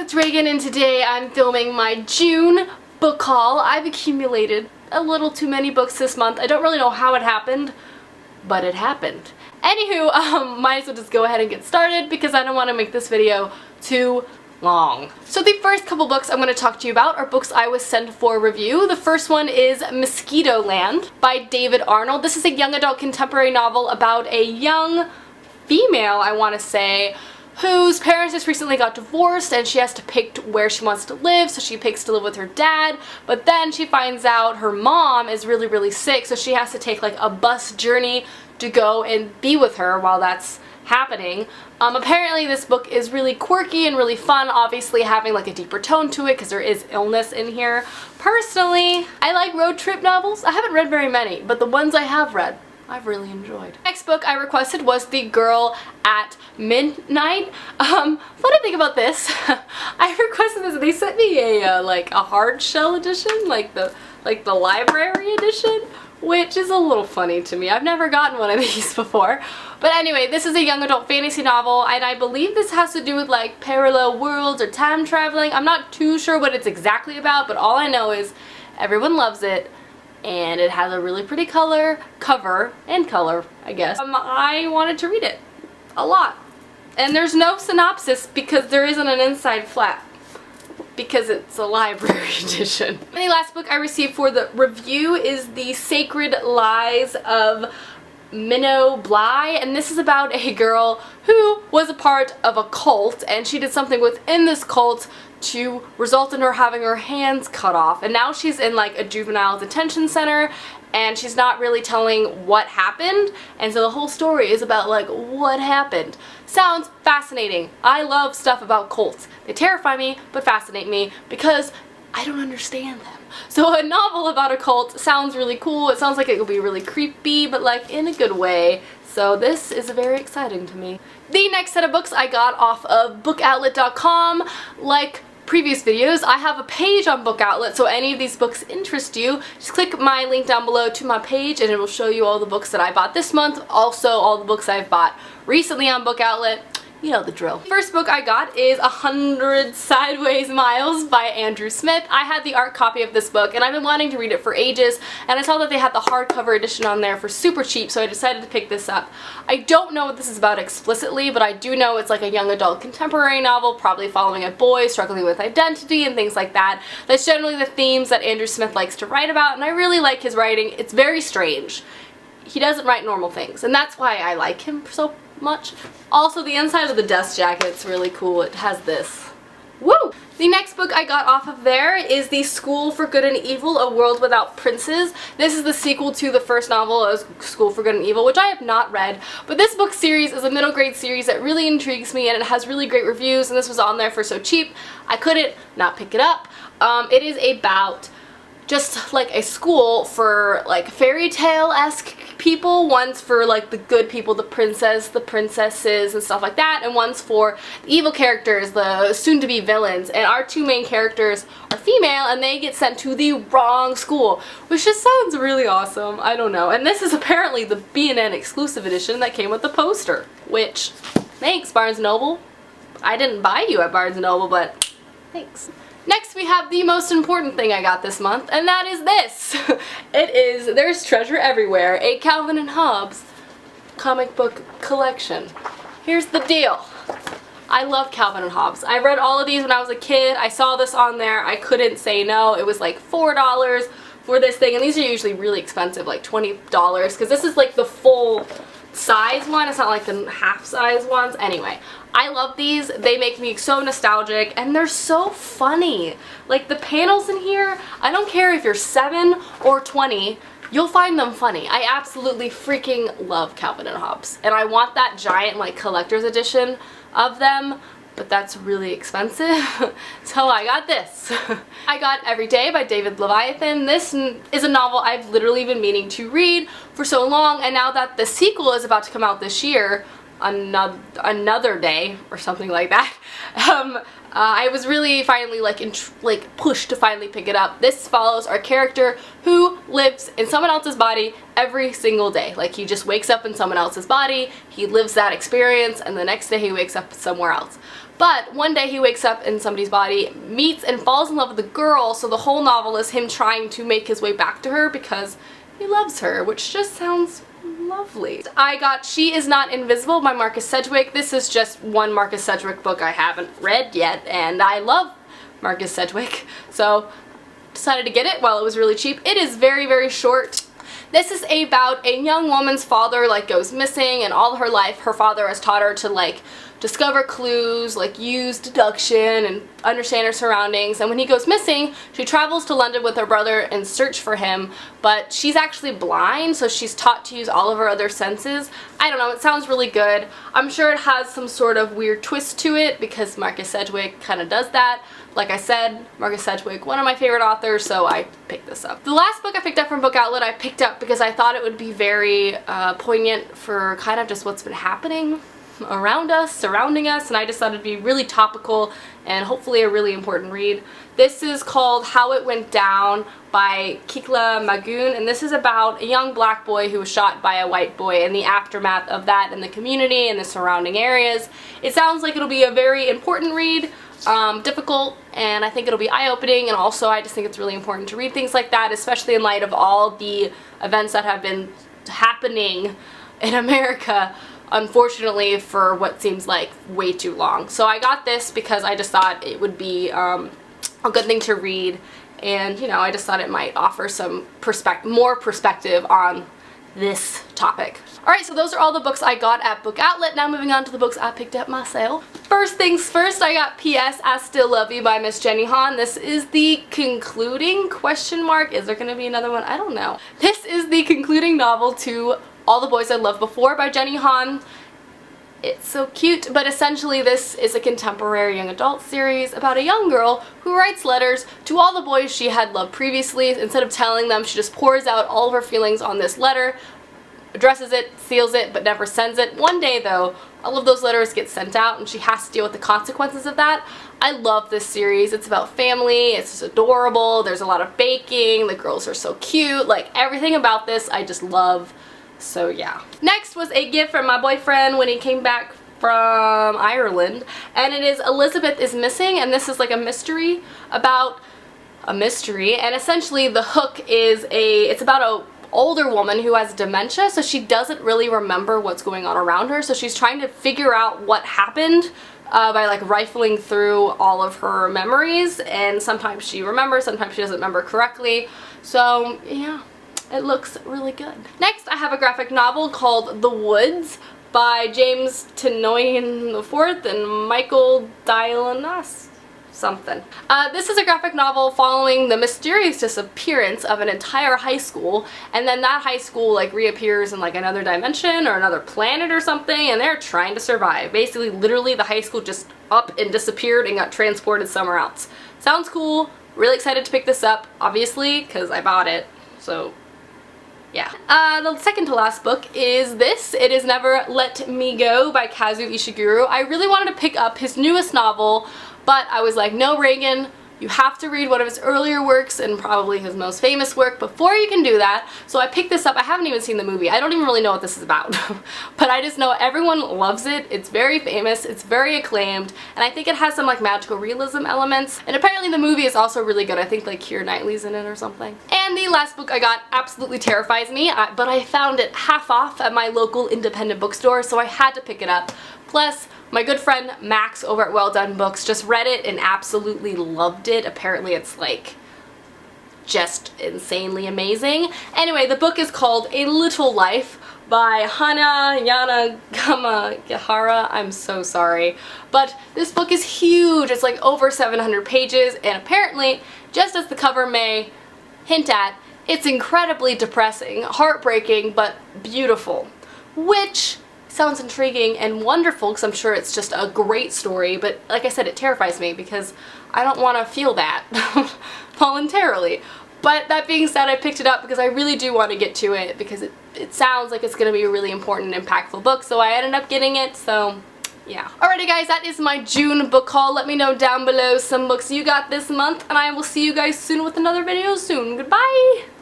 it's Reagan and today I'm filming my June book haul. I've accumulated a little too many books this month. I don't really know how it happened, but it happened. Anywho, might as well just go ahead and get started because I don't want to make this video too long. So the first couple books I'm going to talk to you about are books I was sent for review. The first one is Mosquitoland by David Arnold. This is a young adult contemporary novel about a young female, I want to say, whose parents just recently got divorced and she has to pick where she wants to live, so she picks to live with her dad, but then she finds out her mom is really sick, so she has to take like a bus journey to go and be with her while that's happening. Apparently this book is really quirky and really fun, obviously having like a deeper tone to it because there is illness in here. Personally, I like road trip novels. I haven't read very many, but the ones I have read, I've really enjoyed. Next book I requested was The Girl at Midnight. Funny thing about this, I requested this and they sent me a like a hard shell edition, like the library edition, which is a little funny to me. I've never gotten one of these before. But anyway, this is a young adult fantasy novel and I believe this has to do with like parallel worlds or time traveling. I'm not too sure what it's exactly about, but all I know is everyone loves it. And it has a really pretty cover, I guess. I wanted to read it a lot. And there's no synopsis because there isn't an inside flap because it's a library edition. And the last book I received for the review is The Sacred Lies of Minnow Bly, and this is about a girl who was a part of a cult and she did something within this cult to result in her having her hands cut off, and now she's in like a juvenile detention center and she's not really telling what happened, and so the whole story is about like what happened. Sounds fascinating. I love stuff about cults. They terrify me but fascinate me because I don't understand them. So a novel about a cult sounds really cool. It sounds like it will be really creepy, but like in a good way. So this is very exciting to me. The next set of books I got off of bookoutlet.com. Like previous videos, I have a page on Book Outlet, so any of these books interest you, just click my link down below to my page and it will show you all the books that I bought this month, also all the books I've bought recently on Book Outlet. You know the drill. First book I got is 100 Sideways Miles by Andrew Smith. I had the art copy of this book and I've been wanting to read it for ages, and I saw that they had the hardcover edition on there for super cheap, so I decided to pick this up. I don't know what this is about explicitly, but I do know it's like a young adult contemporary novel, probably following a boy struggling with identity and things like that. That's generally the themes that Andrew Smith likes to write about, and I really like his writing. It's very strange. He doesn't write normal things, and that's why I like him so much. Also, the inside of the dust jacket's really cool. It has this. Woo! The next book I got off of there is The School for Good and Evil, A World Without Princes. This is the sequel to the first novel, School for Good and Evil, which I have not read, but this book series is a middle grade series that really intrigues me and it has really great reviews, and this was on there for so cheap I couldn't not pick it up. It is about just like a school for like fairy tale-esque people. One's for like the good people, the princess, the princesses and stuff like that, and one's for the evil characters, the soon-to-be villains, and our two main characters are female and they get sent to the wrong school, which just sounds really awesome. I don't know. And this is apparently the B&N exclusive edition that came with the poster, which, thanks Barnes & Noble. I didn't buy you at Barnes & Noble, but thanks. Next we have the most important thing I got this month, and that is this. It is There's Treasure Everywhere, a Calvin and Hobbes comic book collection. Here's the deal. I love Calvin and Hobbes. I read all of these when I was a kid. I saw this on there. I couldn't say no. It was like $4 for this thing, and these are usually really expensive, like $20, because this is like the full size one. It's not like the half size ones. Anyway, I love these. They make me so nostalgic and they're so funny. Like the panels in here, I don't care if you're 7 or 20, you'll find them funny. I absolutely freaking love Calvin and Hobbes, and I want that giant like collector's edition of them, but that's really expensive. So I got this. I got Every Day by David Leviathan. This is a novel I've literally been meaning to read for so long, and now that the sequel is about to come out this year, another day or something like that. I was really finally like pushed to finally pick it up. This follows our character who lives in someone else's body every single day. Like, he just wakes up in someone else's body, he lives that experience, and the next day he wakes up somewhere else. But one day he wakes up in somebody's body, meets and falls in love with a girl, so the whole novel is him trying to make his way back to her because he loves her, which just sounds lovely. I got She Is Not Invisible by Marcus Sedgwick. This is just one Marcus Sedgwick book I haven't read yet, and I love Marcus Sedgwick, so decided to get it while it was really cheap. It is very, very short. This is about a young woman's father like goes missing, and all her life her father has taught her to like discover clues, like use deduction and understand her surroundings, and when he goes missing she travels to London with her brother in search for him, but she's actually blind, so she's taught to use all of her other senses. I don't know, it sounds really good. I'm sure it has some sort of weird twist to it because Marcus Sedgwick kind of does that. Like I said, Marcus Sedgwick, one of my favorite authors, so I picked this up. The last book I picked up from Book Outlet I picked up because I thought it would be very poignant for kind of just what's been happening around us, surrounding us, and I just thought it'd be really topical and hopefully a really important read. This is called How It Went Down by Kikla Magoon, and this is about a young black boy who was shot by a white boy and the aftermath of that in the community and the surrounding areas. It sounds like it'll be a very important read, difficult, and I think it'll be eye-opening, and also I just think it's really important to read things like that, especially in light of all the events that have been happening in America, unfortunately, for what seems like way too long. So I got this because I just thought it would be a good thing to read, and you know, I just thought it might offer some more perspective on this topic. Alright, so those are all the books I got at Book Outlet. Now moving on to the books I picked up myself. First things first, I got P.S. I Still Love You by Miss Jenny Han. This is the concluding question mark. Is there going to be another one? I don't know. This is the concluding novel to All the Boys I Loved Before by Jenny Han. It's so cute, but essentially this is a contemporary young adult series about a young girl who writes letters to all the boys she had loved previously. Instead of telling them, she just pours out all of her feelings on this letter, addresses it, seals it, but never sends it. One day though, all of those letters get sent out and she has to deal with the consequences of that. I love this series. It's about family, it's just adorable, there's a lot of baking, the girls are so cute, like everything about this I just love. So yeah. Next was a gift from my boyfriend when he came back from Ireland, and it is Elizabeth is Missing, and this is like a mystery about a mystery, and essentially the hook is it's about a older woman who has dementia, so she doesn't really remember what's going on around her, so she's trying to figure out what happened by like rifling through all of her memories, and sometimes she remembers, sometimes she doesn't remember correctly. So yeah, it looks really good. Next, I have a graphic novel called The Woods by James Tynion IV and Michael Dialonas something. This is a graphic novel following the mysterious disappearance of an entire high school, and then that high school like reappears in like another dimension or another planet or something, and they're trying to survive. Basically, literally the high school just up and disappeared and got transported somewhere else. Sounds cool. Really excited to pick this up, obviously, because I bought it, so yeah. The second to last book is this. It Is Never Let Me Go by Kazuo Ishiguro. I really wanted to pick up his newest novel, but I was like, no, Reagan, you have to read one of his earlier works and probably his most famous work before you can do that. So I picked this up. I haven't even seen the movie. I don't even really know what this is about. But I just know everyone loves it. It's very famous. It's very acclaimed. And I think it has some like magical realism elements. And apparently the movie is also really good. I think like Keira Knightley's in it or something. And the last book I got absolutely terrifies me, but I found it half off at my local independent bookstore, so I had to pick it up. Plus, my good friend Max over at Well Done Books just read it and absolutely loved it. Apparently it's like just insanely amazing. Anyway, the book is called A Little Life by Hana Yanagihara. I'm so sorry. But this book is huge. It's like over 700 pages, and apparently, just as the cover may hint at, it's incredibly depressing, heartbreaking, but beautiful. Which sounds intriguing and wonderful because I'm sure it's just a great story, but like I said, it terrifies me because I don't want to feel that voluntarily. But that being said, I picked it up because I really do want to get to it because it sounds like it's going to be a really important and impactful book, so I ended up getting it, so yeah. Alrighty guys, that is my June book haul. Let me know down below some books you got this month, and I will see you guys soon with another video soon. Goodbye!